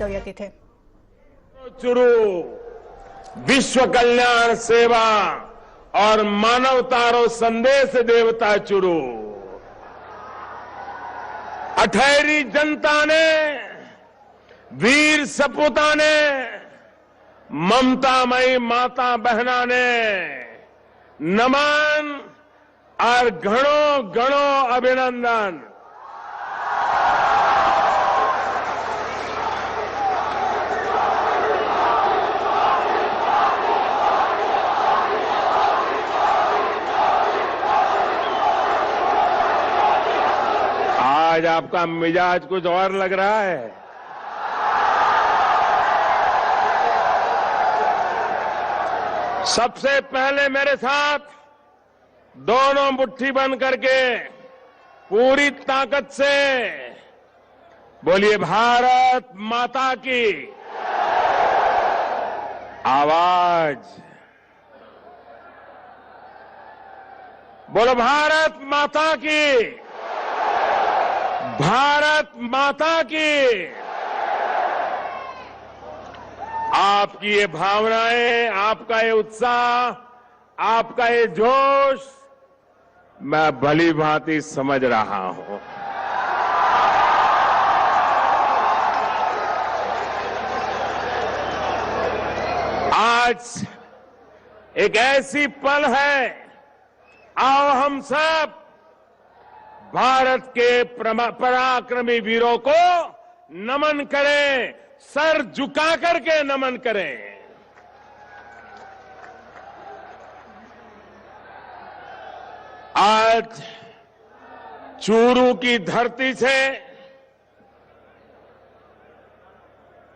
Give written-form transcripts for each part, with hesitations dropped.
ઉજવી હતી. चुरू विश्व कल्याण सेवा और मानवतारो संदेश देवता चुरू अठहरी जनता ने वीर सपूता ने ममतामयी माता बहना ने नमन और घणो घणो अभिनंदन. आज आपका मिजाज कुछ और लग रहा है. सबसे पहले मेरे साथ दोनों मुट्ठी बंद करके पूरी ताकत से बोलिए भारत माता की. आवाज बोलो भारत माता की. भारत माता की. आपकी ये भावनाएं, आपका ये उत्साह, आपका ये जोश मैं भली भांति समझ रहा हूं. आज एक ऐसी पल है, आओ हम सब भारत के पराक्रमी वीरों को नमन करें, सर झुका करके नमन करें. आज चूरू की धरती से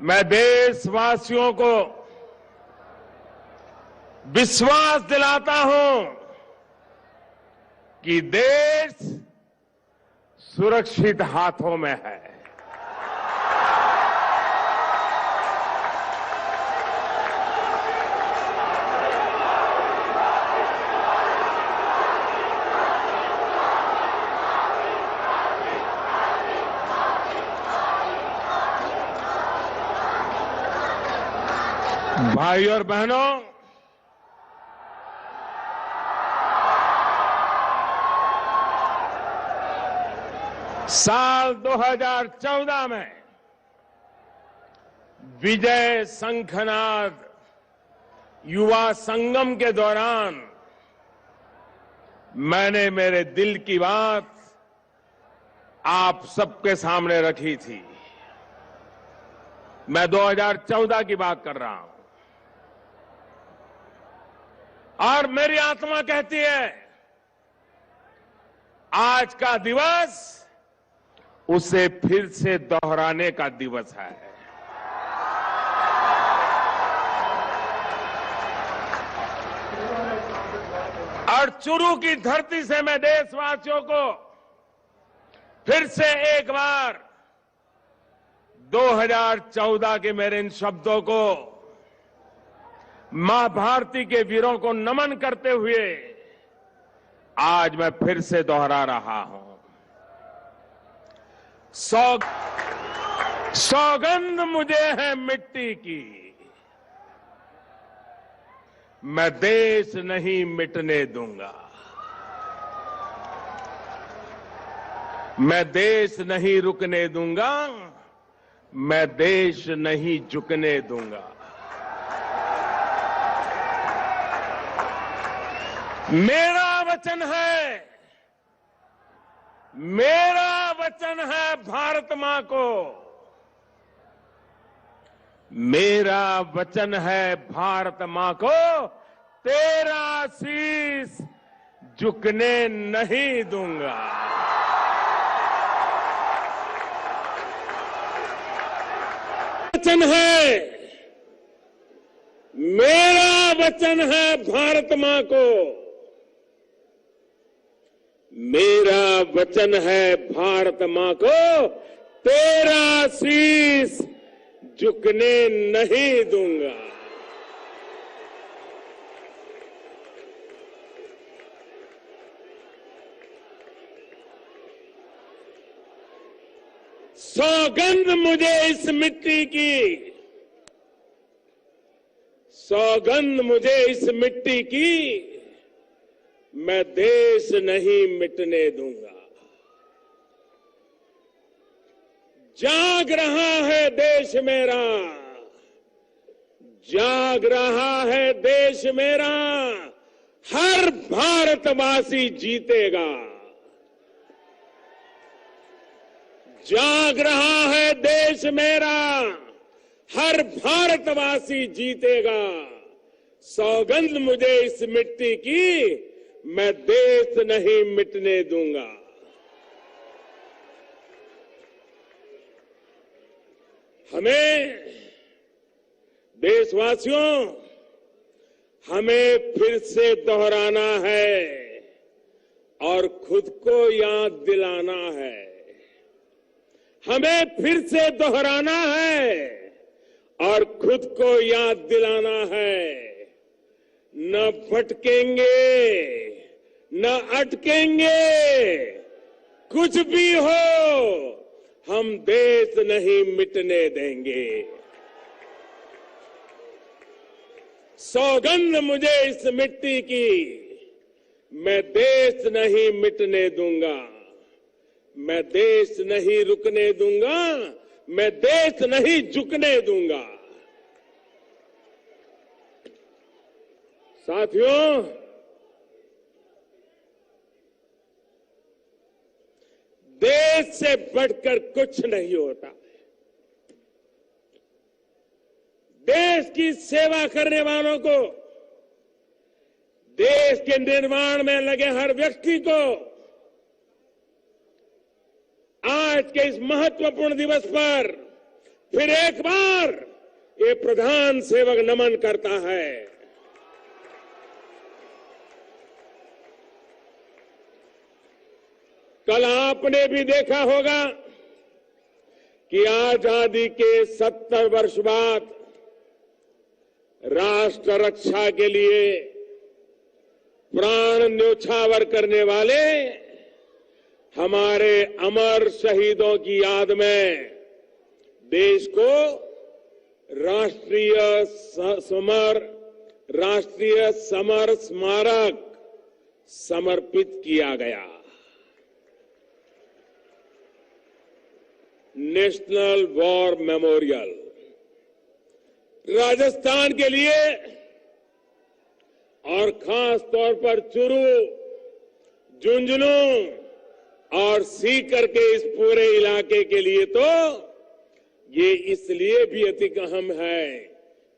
मैं देशवासियों को विश्वास दिलाता हूं कि देश सुरक्षित हाथों में है. भाई और बहनों, साल 2014 में विजय शंखनाद युवा संगम के दौरान मैंने मेरे दिल की बात आप सबके सामने रखी थी. मैं 2014 की बात कर रहा हूं और मेरी आत्मा कहती है आज का दिवस उसे फिर से दोहराने का दिवस है. और चुरू की धरती से मैं देशवासियों को फिर से एक बार 2014 के मेरे इन शब्दों को मां भारती के वीरों को नमन करते हुए आज मैं फिर से दोहरा रहा हूं. सौगंध मुझे है मिट्टी की, मैं देश नहीं मिटने दूंगा. मैं देश नहीं रुकने दूंगा, मैं देश नहीं झुकने दूंगा. मेरा वचन है, मेरा वचन है भारत मां को, मेरा वचन है भारत मां को, तेरा शीश झुकने नहीं दूंगा. वचन है, मेरा वचन है भारत मां को, मेरा वचन है भारत मां को, तेरा शीश झुकने नहीं दूंगा. सौगंध मुझे इस मिट्टी की, सौगंध मुझे इस मिट्टी की, मैं देश नहीं मिटने दूंगा। जाग रहा है देश मेरा, जाग रहा है देश मेरा, हर भारतवासी जीतेगा। जाग रहा है देश मेरा, हर भारतवासी जीतेगा। सौगंध मुझे इस मिट्टी की, मैं देश नहीं मिटने दूंगा। हमें देशवासियों, हमें फिर से दोहराना है और खुद को याद दिलाना है। हमें फिर से दोहराना है और खुद को याद दिलाना है। न भटकेंगे, न अटकेंगे, कुछ भी हो, हम देश नहीं मिटने देंगे। सौगंध मुझे इस मिट्टी की, मैं देश नहीं मिटने दूंगा। मैं देश नहीं रुकने दूंगा, मैं देश नहीं झुकने दूंगा। साथियों, देश से बढ़कर कुछ नहीं होता। देश की सेवा करने वालों को, देश के निर्माण में लगे हर व्यक्ति को आज के इस महत्वपूर्ण दिवस पर फिर एक बार ये प्रधान सेवक नमन करता है। कल आपने भी देखा होगा कि आजादी के 70 वर्ष बाद राष्ट्र रक्षा के लिए प्राण न्योछावर करने वाले हमारे अमर शहीदों की याद में देश को राष्ट्रीय समर स्मारक समर्पित किया गया। नेशनल वॉर मेमोरियल राजस्थान के लिए और खास तौर पर चुरू, झुंझुनू और सीकर के इस पूरे इलाके के लिए तो ये इसलिए भी अधिक अहम है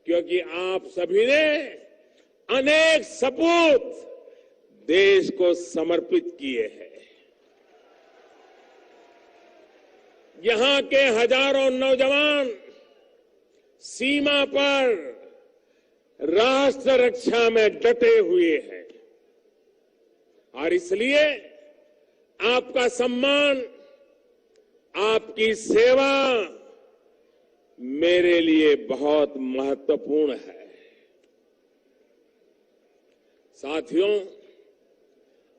क्योंकि आप सभी ने अनेक सपूत देश को समर्पित किए हैं। यहां के हजारों नौजवान सीमा पर राष्ट्र रक्षा में डटे हुए हैं और इसलिए आपका सम्मान, आपकी सेवा मेरे लिए बहुत महत्वपूर्ण है। साथियों,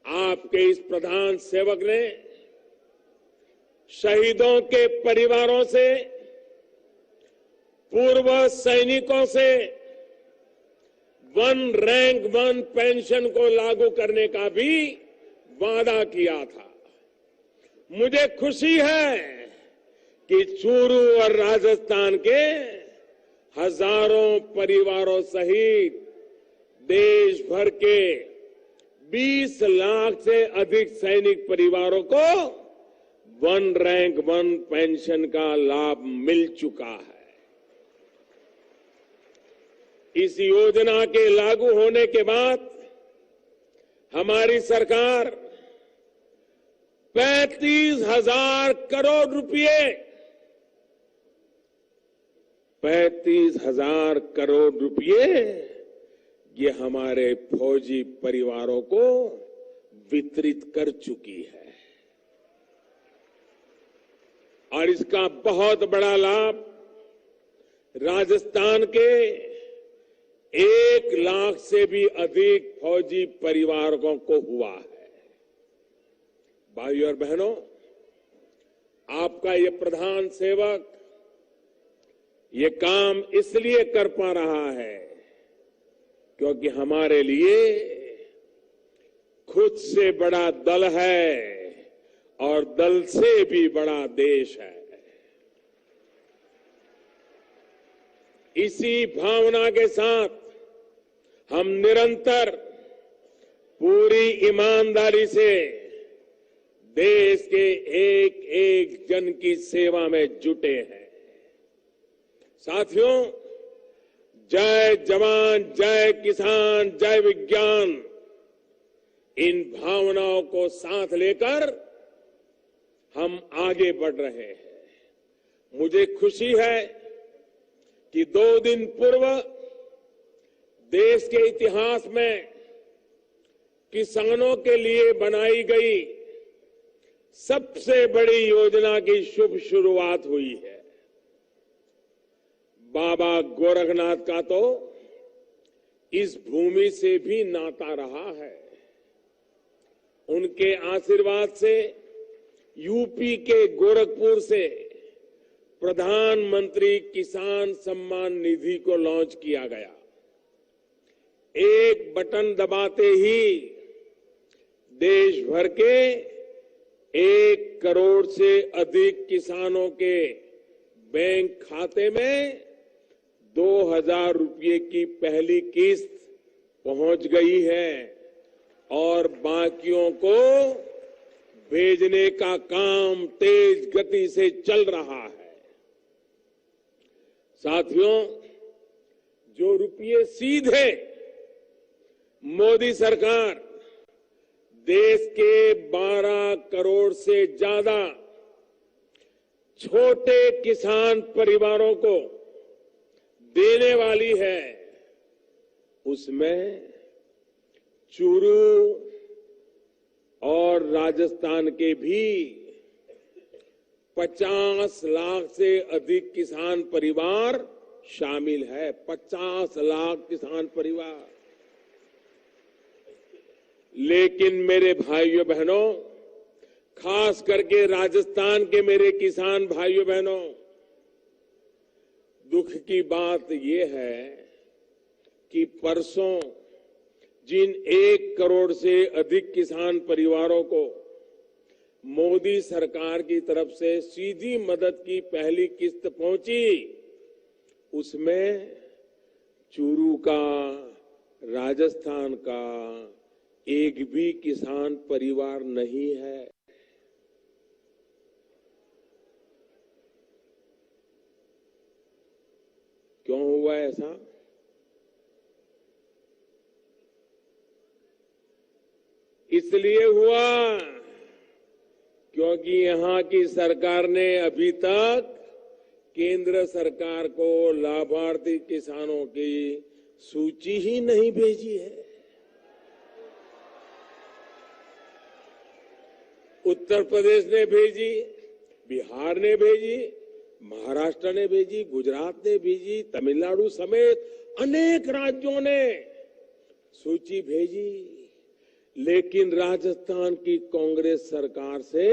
आपके इस प्रधान सेवक ने शहीदों के परिवारों से, पूर्व सैनिकों से वन रैंक वन पेंशन को लागू करने का भी वादा किया था। मुझे खुशी है कि चूरू और राजस्थान के हजारों परिवारों सहित देश भर के 20 लाख से अधिक सैनिक परिवारों को वन रैंक वन पेंशन का लाभ मिल चुका है। इस योजना के लागू होने के बाद हमारी सरकार 35,000 करोड़ रुपए 35,000 करोड़ रुपए ये हमारे फौजी परिवारों को वितरित कर चुकी है और इसका बहुत बड़ा लाभ राजस्थान के 1 लाख से भी अधिक फौजी परिवारों को हुआ है। भाइयों और बहनों, आपका ये प्रधान सेवक ये काम इसलिए कर पा रहा है क्योंकि हमारे लिए खुद से बड़ा दल है और दल से भी बड़ा देश है। इसी भावना के साथ हम निरंतर पूरी ईमानदारी से देश के एक एक जन की सेवा में जुटे हैं। साथियों, जय जवान, जय किसान, जय विज्ञान, इन भावनाओं को साथ लेकर हम आगे बढ़ रहे हैं। मुझे खुशी है कि 2 दिन पूर्व देश के इतिहास में किसानों के लिए बनाई गई सबसे बड़ी योजना की शुभ शुरुआत हुई है। बाबा गोरखनाथ का तो इस भूमि से भी नाता रहा है। उनके आशीर्वाद से यूपी के गोरखपुर से प्रधानमंत्री किसान सम्मान निधि को लॉन्च किया गया। एक बटन दबाते ही देश भर के 1 करोड़ से अधिक किसानों के बैंक खाते में 2,000 रुपये की पहली किस्त पहुंच गई है और बाकियों को भेजने का काम तेज गति से चल रहा है। साथियों, जो रुपये सीधे मोदी सरकार देश के 12 करोड़ से ज्यादा छोटे किसान परिवारों को देने वाली है, उसमें चूरू और राजस्थान के भी 50 लाख से अधिक किसान परिवार शामिल है। 50 लाख किसान परिवार। लेकिन मेरे भाइयों बहनों, खास करके राजस्थान के मेरे किसान भाइयों बहनों, दुख की बात यह है कि परसों जिन 1 करोड़ से अधिक किसान परिवारों को मोदी सरकार की तरफ से सीधी मदद की पहली किस्त पहुंची, उसमें चूरू का, राजस्थान का एक भी किसान परिवार नहीं है। क्यों हुआ ऐसा? इसलिए हुआ क्योंकि यहां की सरकार ने अभी तक केंद्र सरकार को लाभार्थी किसानों की सूची ही नहीं भेजी है। उत्तर प्रदेश ने भेजी, बिहार ने भेजी, महाराष्ट्र ने भेजी, गुजरात ने भेजी, तमिलनाडु समेत अनेक राज्यों ने सूची भेजी, लेकिन राजस्थान की कांग्रेस सरकार से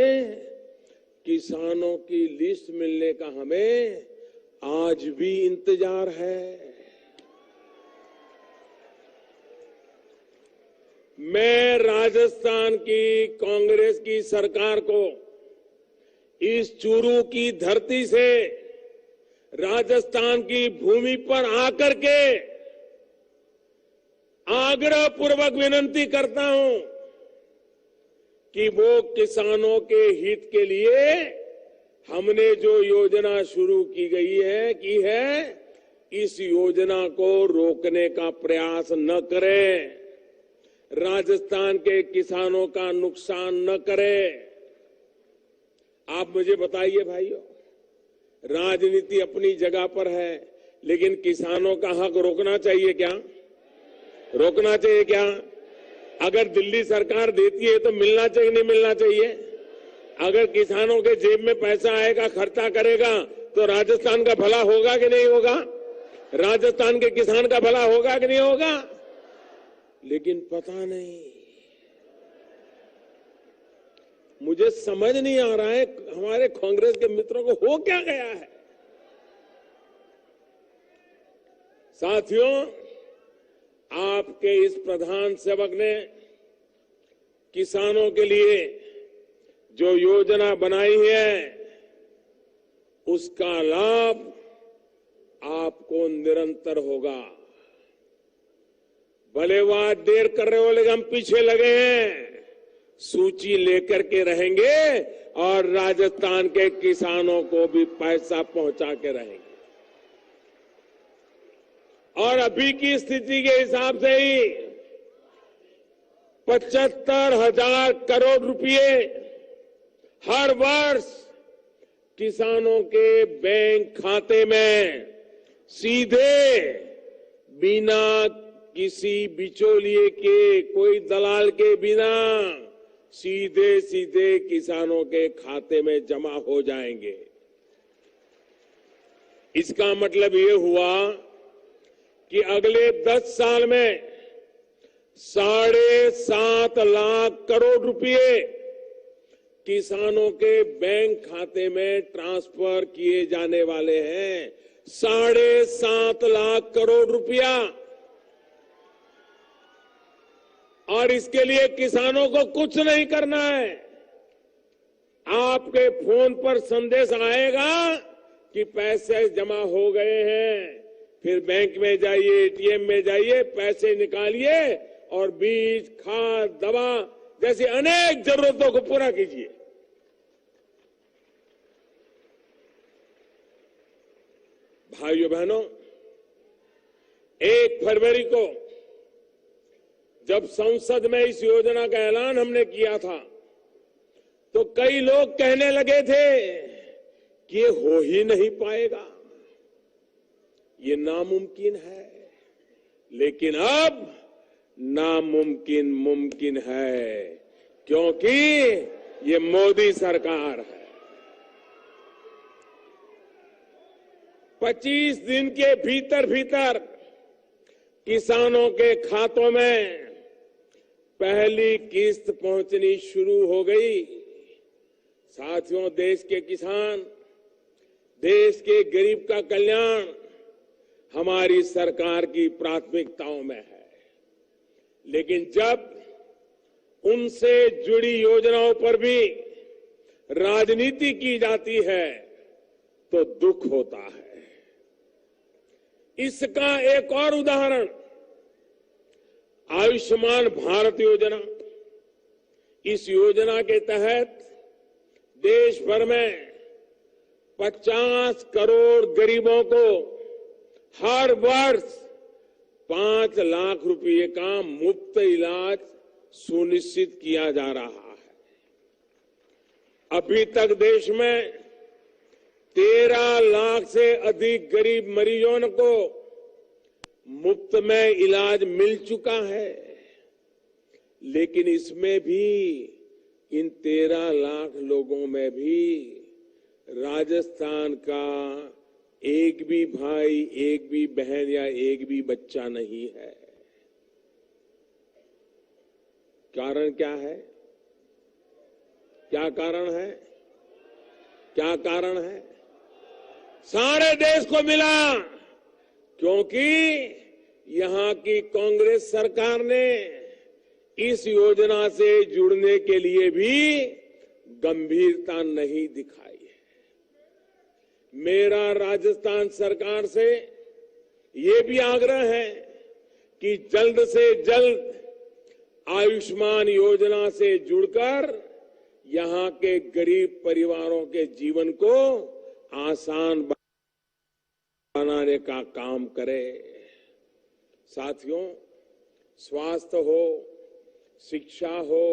किसानों की लिस्ट मिलने का हमें आज भी इंतजार है। मैं राजस्थान की कांग्रेस की सरकार को इस चूरू की धरती से, राजस्थान की भूमि पर आकर के आग्रह पूर्वक विनती करता हूं कि वो किसानों के हित के लिए हमने जो योजना शुरू की है, इस योजना को रोकने का प्रयास न करें, राजस्थान के किसानों का नुकसान न करें। आप मुझे बताइए भाइयों, राजनीति अपनी जगह पर है, लेकिन किसानों का हक रोकना चाहिए क्या? रोकना चाहिए क्या? अगर दिल्ली सरकार देती है तो मिलना चाहिए, नहीं मिलना चाहिए? अगर किसानों के जेब में पैसा आएगा, खर्चा करेगा, तो राजस्थान का भला होगा कि नहीं होगा? राजस्थान के किसान का भला होगा कि नहीं होगा? लेकिन पता नहीं, मुझे समझ नहीं आ रहा है हमारे कांग्रेस के मित्रों को हो क्या गया है। साथियों, आपके इस प्रधान सेवक ने किसानों के लिए जो योजना बनाई है उसका लाभ आपको निरंतर होगा। भले वो आज देर कर रहे हो लेकिन हम पीछे लगे हैं, सूची लेकर के रहेंगे और राजस्थान के किसानों को भी पैसा पहुंचा के रहेंगे। और अभी की स्थिति के हिसाब से ही 75,000 करोड़ रुपए हर वर्ष किसानों के बैंक खाते में सीधे बिना किसी बिचौलिए के, कोई दलाल के बिना सीधे सीधे किसानों के खाते में जमा हो जाएंगे। इसका मतलब ये हुआ कि अगले 10 साल में 7.5 लाख करोड़ रुपए किसानों के बैंक खाते में ट्रांसफर किए जाने वाले हैं। 7.5 लाख करोड़ रुपया। और इसके लिए किसानों को कुछ नहीं करना है। आपके फोन पर संदेश आएगा कि पैसे जमा हो गए हैं, फिर बैंक में जाइए, एटीएम में जाइए, पैसे निकालिए और बीज, खाद, दवा जैसी अनेक जरूरतों को पूरा कीजिए। भाइयों बहनों, 1 फरवरी को जब संसद में इस योजना का ऐलान हमने किया था तो कई लोग कहने लगे थे कि ये हो ही नहीं पाएगा, ये नामुमकिन है। लेकिन अब नामुमकिन मुमकिन है, क्योंकि ये मोदी सरकार है। 25 दिन के भीतर भीतर किसानों के खातों में पहली किस्त पहुंचनी शुरू हो गई। साथियों, देश के किसान, देश के गरीब का कल्याण हमारी सरकार की प्राथमिकताओं में है। लेकिन जब उनसे जुड़ी योजनाओं पर भी राजनीति की जाती है तो दुख होता है। इसका एक और उदाहरण आयुष्मान भारत योजना। इस योजना के तहत देश भर में 50 करोड़ गरीबों को हर वर्ष 5 लाख रुपए का मुफ्त इलाज सुनिश्चित किया जा रहा है। अभी तक देश में 13 लाख से अधिक गरीब मरीजों को मुफ्त में इलाज मिल चुका है। लेकिन इसमें भी, इन 13 लाख लोगों में भी राजस्थान का एक भी भाई, एक भी बहन या एक भी बच्चा नहीं है। कारण क्या है? क्या कारण है? क्या कारण है? सारे देश को मिला, क्योंकि यहां की कांग्रेस सरकार ने इस योजना से जुड़ने के लिए भी गंभीरता नहीं दिखाई है। मेरा राजस्थान सरकार से ये भी आग्रह है कि जल्द से जल्द आयुष्मान योजना से जुड़कर यहां के गरीब परिवारों के जीवन को आसान बनाने का काम करे। साथियों, स्वास्थ्य हो, शिक्षा हो,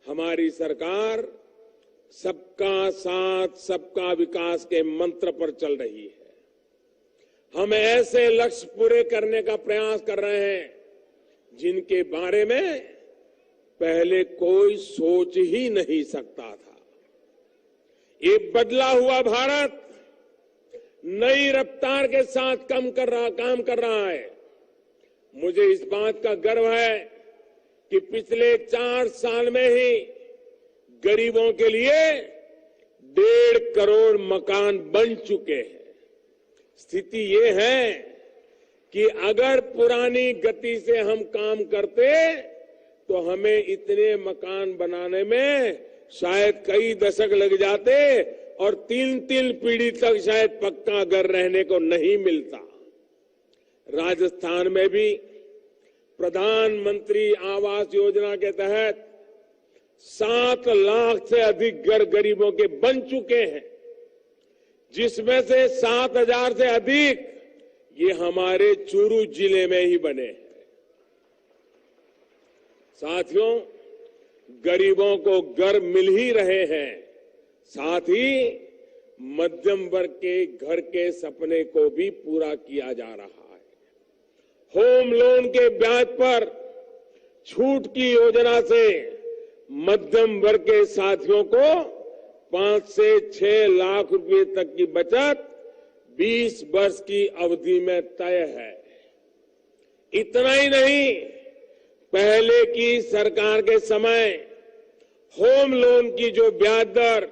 हमारी सरकार सबका साथ सबका विकास के मंत्र पर चल रही है। हम ऐसे लक्ष्य पूरे करने का प्रयास कर रहे हैं जिनके बारे में पहले कोई सोच ही नहीं सकता था। ये बदला हुआ भारत नई रफ्तार के साथ काम कर रहा है। मुझे इस बात का गर्व है कि पिछले 4 साल में ही गरीबों के लिए 1.5 करोड़ मकान बन चुके हैं। स्थिति ये है कि अगर पुरानी गति से हम काम करते तो हमें इतने मकान बनाने में शायद कई दशक लग जाते और 3-3 पीढ़ी तक शायद पक्का घर रहने को नहीं मिलता। राजस्थान में भी प्रधानमंत्री आवास योजना के तहत 7 लाख से अधिक घर गरीबों के बन चुके हैं, जिसमें से 7,000 से अधिक ये हमारे चूरू जिले में ही बने हैं। साथियों, गरीबों को घर मिल ही रहे हैं, साथ ही मध्यम वर्ग के घर के सपने को भी पूरा किया जा रहा है। होम लोन के ब्याज पर छूट की योजना से मध्यम वर्ग के साथियों को 5 से 6 लाख रुपए तक की बचत 20 वर्ष की अवधि में तय है। इतना ही नहीं, पहले की सरकार के समय होम लोन की जो ब्याज दर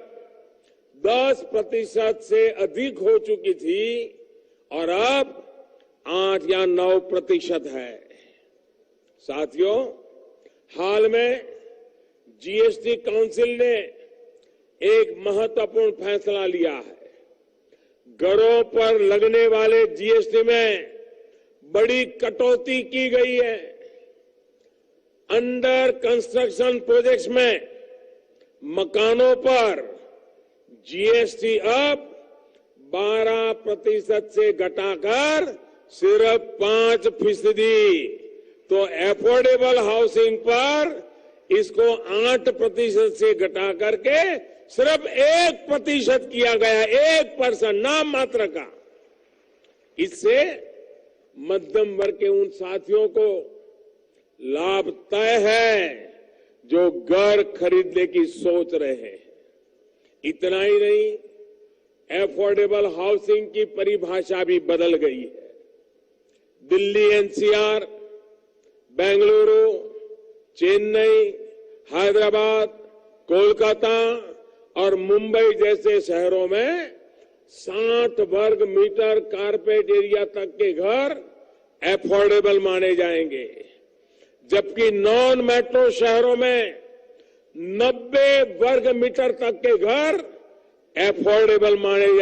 10% से अधिक हो चुकी थी और अब 8 या 9% है। साथियों, हाल में जीएसटी काउंसिल ने एक महत्वपूर्ण फैसला लिया है। घरों पर लगने वाले जीएसटी में बड़ी कटौती की गई है। अंडर कंस्ट्रक्शन प्रोजेक्ट्स में मकानों पर जीएसटी अब 12% से घटाकर सिर्फ 5%, तो एफोर्डेबल हाउसिंग पर इसको 8% से घटा करके सिर्फ 1% किया गया, 1% नाम मात्र का। इससे मध्यम वर्ग के उन साथियों को लाभ तय है जो घर खरीदने की सोच रहे हैं। इतना ही नहीं, एफोर्डेबल हाउसिंग की परिभाषा भी बदल गई है। दिल्ली एनसीआर, बेंगलुरु, चेन्नई, हैदराबाद, कोलकाता और मुंबई जैसे शहरों में 60 वर्ग मीटर कारपेट एरिया तक के घर एफोर्डेबल माने जाएंगे, जबकि नॉन मेट्रो शहरों में 90 वर्ग मीटर तक के घर एफोर्डेबल माने